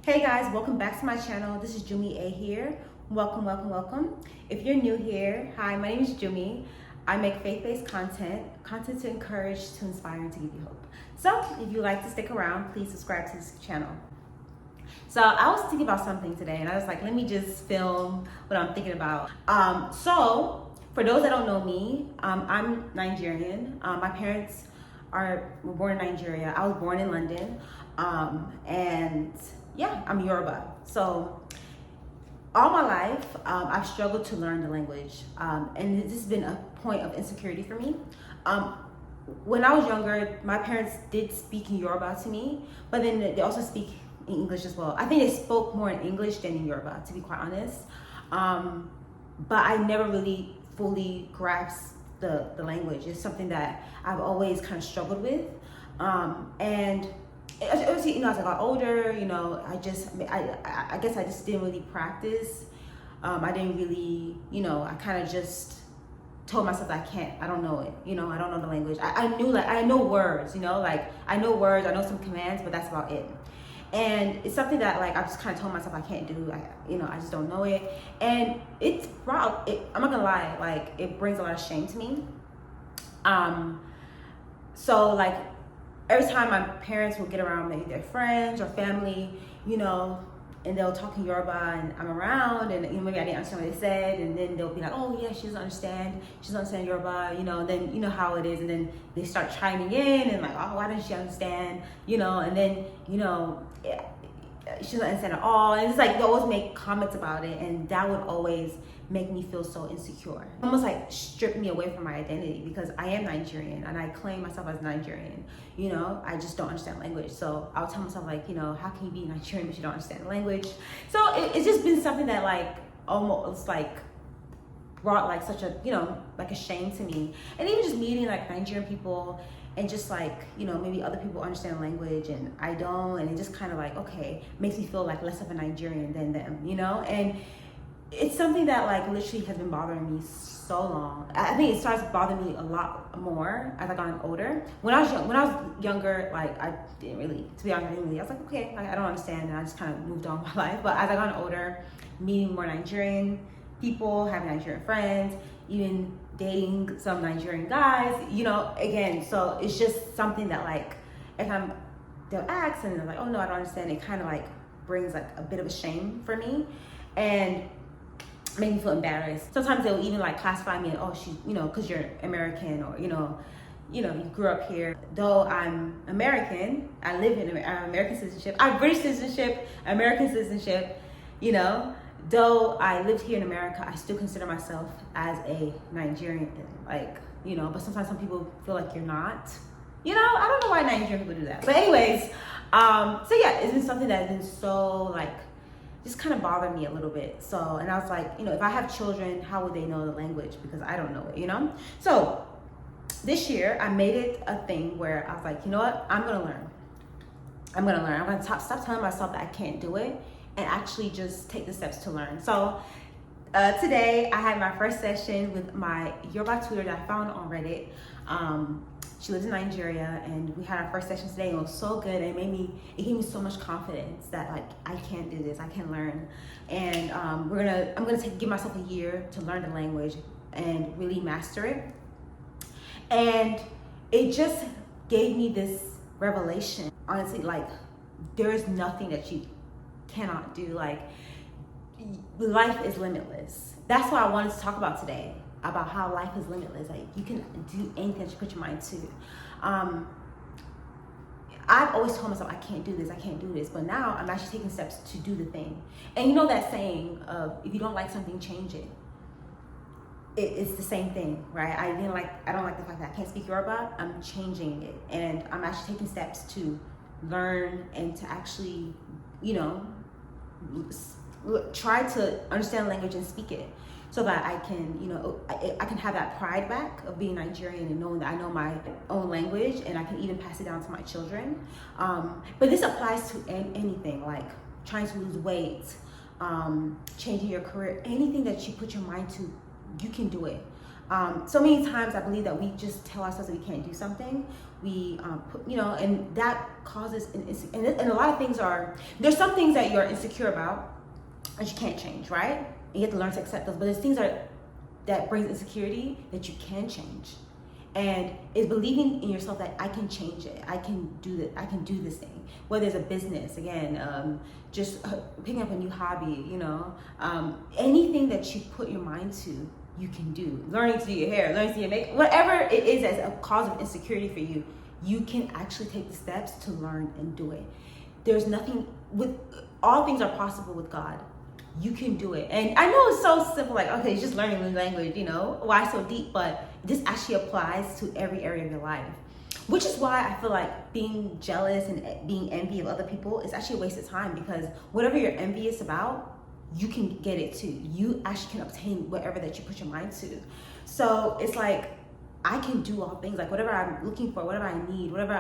Hey guys, welcome back to my channel. This is Jumi A here. Welcome, welcome, welcome. If you're new here, hi, my name is Jumi. I make faith-based content to encourage, to inspire, and to give you hope. So if you'd like to stick around, please subscribe to this channel. So I was thinking about something today and I was like, let me just film what I'm thinking about. So for those that don't know me, I'm Nigerian. My parents were born in Nigeria. I was born in London. And yeah, I'm Yoruba. So all my life, I've struggled to learn the language. And this has been a point of insecurity for me. When I was younger, my parents did speak in Yoruba to me, but then they also speak in English as well. I think they spoke more in English than in Yoruba, to be quite honest. But I never really fully grasped the language. It's something that I've always kind of struggled with. And obviously, as I got older, I guess I just didn't really practice. I didn't really, I kind of just told myself that I don't know it, I don't know the language. I knew, I know words, I know words, I know some commands, but that's about it. And it's something that I just kind of told myself I can't do. I just don't know it. And I'm not gonna lie, it brings a lot of shame to me. So every time my parents will get around maybe their friends or family, and they'll talk in Yoruba and I'm around and maybe I didn't understand what they said, and then they'll be like, oh yeah, she doesn't understand Yoruba, and then how it is, and then they start chiming in and oh, why doesn't she understand, and then she doesn't understand at all, and it's they always make comments about it, and that would always make me feel so insecure. Almost strip me away from my identity, because I am Nigerian and I claim myself as Nigerian. I just don't understand language. So I'll tell myself how can you be Nigerian but you don't understand the language? So it's just been something that almost brought such a a shame to me. And even just meeting Nigerian people and just maybe other people understand language and I don't, and it just kind of okay, makes me feel less of a Nigerian than them, and it's something that literally has been bothering me so long. I think it starts bothering me a lot more as I got older. When I was younger, I didn't really, to be honest, I was okay, I don't understand, and I just kind of moved on with my life. But as I got older, meeting more Nigerian people, having Nigerian friends, even dating some Nigerian guys, again, so it's just something that if they'll ask and they're oh no, I don't understand, it kind of brings a bit of a shame for me and make me feel embarrassed. Sometimes they'll even classify me as, oh, she's, because you're American, or you grew up here. Though I'm American, I live in American citizenship, I have British citizenship, American citizenship, though I lived here in America, I still consider myself as a Nigerian, but sometimes some people feel you're not. I don't know why Nigerian people do that. But anyways, so yeah, it's been something that has been so just kind of bothered me a little bit. So, and I was if I have children, how would they know the language? Because I don't know it, So this year I made it a thing where I was you know what? I'm gonna learn. I'm gonna stop telling myself that I can't do it and actually just take the steps to learn. So today I had my first session with my Yoruba tutor that I found on Reddit. She lives in Nigeria, and we had our first session today, and it was so good. It gave me so much confidence that I can do this, I can learn. And I'm gonna give myself a year to learn the language and really master it. And it just gave me this revelation. Honestly, there's nothing that you cannot do. Life is limitless. That's what I wanted to talk about today, about how life is limitless. You can do anything that you put your mind to. I've always told myself I can't do this, but now I'm actually taking steps to do the thing. And that saying of, if you don't like something, change it. It's the same thing, right? I don't like the fact that I can't speak Yoruba. I'm changing it, and I'm actually taking steps to learn and to actually, try to understand language and speak it, so that I can, I can have that pride back of being Nigerian and knowing that I know my own language, and I can even pass it down to my children. But this applies to anything, trying to lose weight, changing your career, anything that you put your mind to, you can do it. So many times I believe that we just tell ourselves that we can't do something. We and that causes and a lot of things there's some things that you're insecure about that you can't change, right? And you have to learn to accept those. But there's things that brings insecurity that you can change. And it's believing in yourself that I can change it. I can do that. I can do this thing. Whether it's a business, again, just picking up a new hobby, anything that you put your mind to, you can do. Learning to do your hair, learning to do your makeup, whatever it is as a cause of insecurity for you, you can actually take the steps to learn and do it. There's nothing all things are possible with God. You can do it. And I know it's so simple, like, okay, it's just learning a new language, why so deep? But this actually applies to every area of your life, which is why I feel like being jealous and being envy of other people is actually a waste of time, because whatever you're envious about, you can get it too. You actually can obtain whatever that you put your mind to. So it's like, I can do all things, like whatever I'm looking for, whatever I need, whatever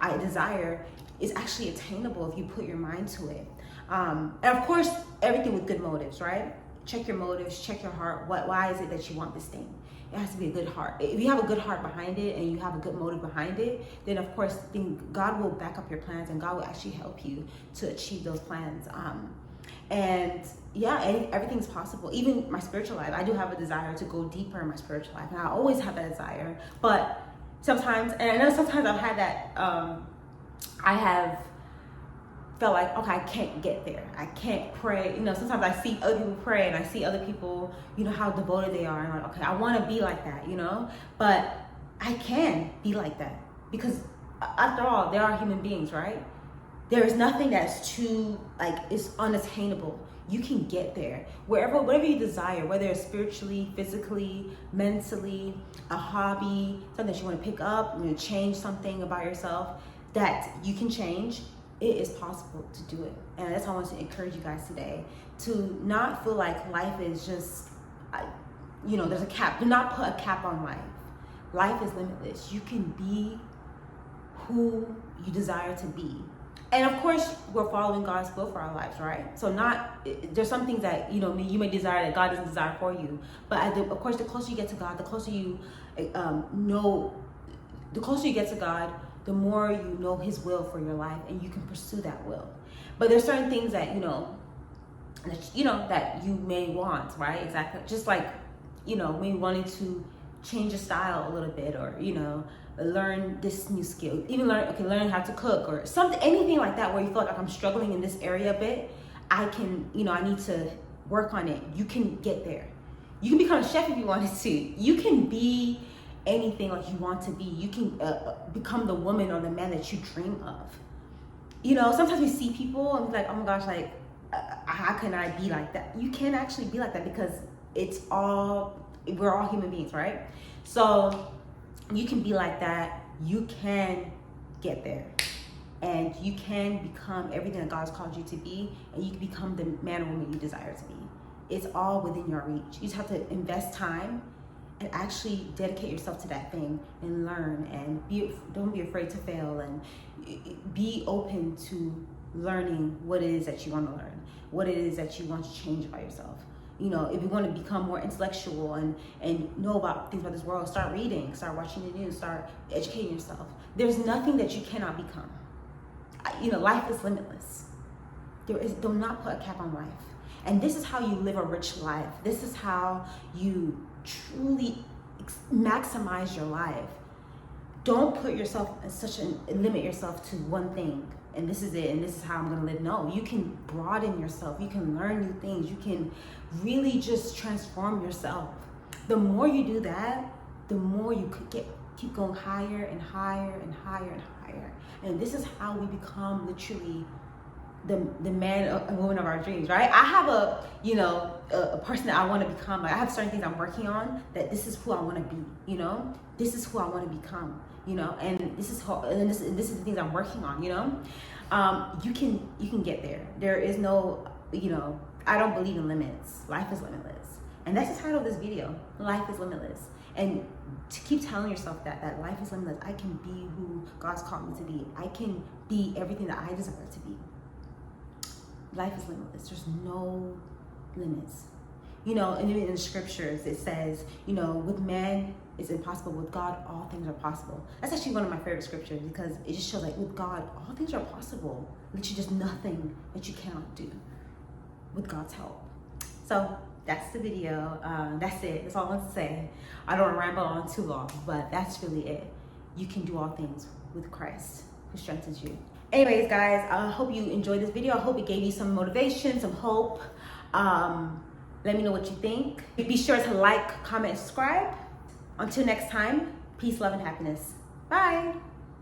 I desire is actually attainable if you put your mind to it. And of course, everything with good motives, right? Check your motives, check your heart. Why is it that you want this thing? It has to be a good heart. If you have a good heart behind it and you have a good motive behind it, then of course, God will back up your plans and God will actually help you to achieve those plans. And everything's possible. Even my spiritual life, I do have a desire to go deeper in my spiritual life. And I always have that desire. But sometimes, and I know sometimes I've had that, I have felt like, okay, I can't get there. I can't pray. Sometimes I see other people pray and I see other people, how devoted they are. And I'm like, okay, I want to be like that, but I can be like that because after all, they are human beings, right? There is nothing that's too, it's unattainable. You can get there. Whatever you desire, whether it's spiritually, physically, mentally, a hobby, something that you want to pick up, change something about yourself that you can change, it is possible to do it. And that's why I want to encourage you guys today to not feel like life is just, there's a cap. Do not put a cap on life. Life is limitless. You can be who you desire to be. And of course, we're following God's will for our lives, right? So there's some things that, you may desire that God doesn't desire for you. But of course, the closer you get to God, the closer you the closer you get to God, the more you know His will for your life and you can pursue that will. But there's certain things that, that you may want, right? Exactly. Just like, maybe wanting to change your style a little bit or, learn this new skill, even learn how to cook or something, anything like that where you feel like I'm struggling in this area a bit, I can, I need to work on it. You can get there. You can become a chef if you wanted to. You can be anything like you want to be. You can become the woman or the man that you dream of. Sometimes we see people and we're like, oh my gosh, like, how can I be like that? You can actually be like that because we're all human beings, right? So you can be like that. You can get there. And you can become everything that God's called you to be. And you can become the man or woman you desire to be. It's all within your reach. You just have to invest time and actually dedicate yourself to that thing and learn and don't be afraid to fail and be open to learning what it is that you want to learn, what it is that you want to change about yourself. If you want to become more intellectual and know about things about this world, start reading, start watching the news, start educating yourself. There's nothing that you cannot become. Life is limitless. Do not put a cap on life. And this is how you live a rich life. This is how you truly maximize your life. Don't put yourself limit yourself to one thing and this is it and this is how I'm gonna live. No, you can broaden yourself. You can learn new things. You can really just transform yourself. The more you do that, the more you could keep going higher and higher and higher and higher. And this is how we become literally the man and woman of our dreams, right? I have a person that I want to become. Like I have certain things I'm working on that this is who I want to be, this is who I want to become, and this is the things I'm working on, you can get there. There is no, I don't believe in limits. Life is limitless. And that's the title of this video. Life is limitless. And to keep telling yourself that life is limitless. I can be who God's called me to be. I can be everything that I desire to be. Life is limitless. There's no limits. You know, and even in the scriptures, it says, you know, with man, it's impossible. With God, all things are possible. That's actually one of my favorite scriptures because it just shows like with God, all things are possible. Literally just nothing that you cannot do with God's help. So that's the video. That's it. That's all I want to say. I don't want to ramble on too long, but that's really it. You can do all things with Christ who strengthens you. Anyways, guys, I hope you enjoyed this video. I hope it gave you some motivation, some hope. Let me know what you think. Be sure to like, comment, subscribe. Until next time, peace, love, and happiness. Bye.